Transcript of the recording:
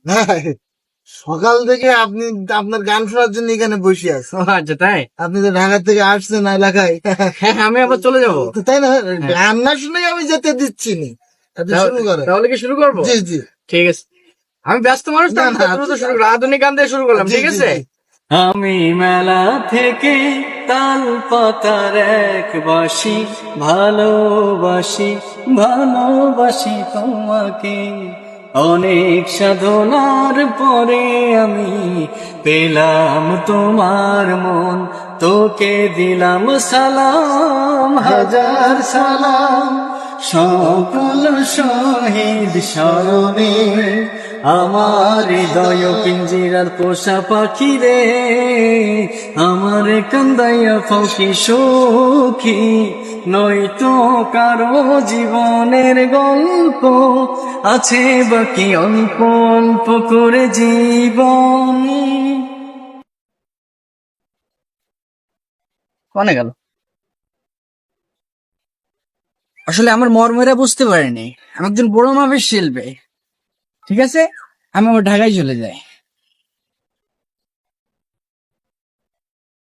হ্যাঁ, সকাল থেকে আপনি আপনার গান শোনার জন্য এখানে বসে আছেন। আচ্ছা তাই? আপনি তো ঢাকা থেকে আসছেন এলাকায়। হ্যাঁ আমি আবার চলে যাবো। তো তাই না, গান না শুনে আমি যেতে দিচ্ছি নি। আপনি শুরু করেন। তাহলে কি শুরু করবো? জি জি ঠিক আছে, আমি ব্যস্ত মানুষ তো, না, আমি না, দ্রুত শুরু করলাম, আধুনিক গান দিয়ে শুরু করলাম, জি, ঠিক জি, আছে? জি। আমি মেলা থেকে তাল পাতার এক বাসি, ভালোবাসি ভালোবাসি তোমাকে। অনেক সাধনার পরে আমি পেলাম তোমার মন, তোকে দিলাম সালাম, হাজার সালাম। সকল শহীদ স্মরণে আমার হৃদয় পিঞ্জিরার পোষা পাখি রে, আমার কান্দাইয়া ফকি সখী, নয়তো কারো জীবনের গল্প আছে বাকি অল্প অল্প করে জীবন। কনে গেল? আসলে আমার মর্মেরা বুঝতে পারিনি, আমি একজন বড় মাপের শিল্পী, ঠিক আছে? আমি আবার ঢাকায় চলে যাই।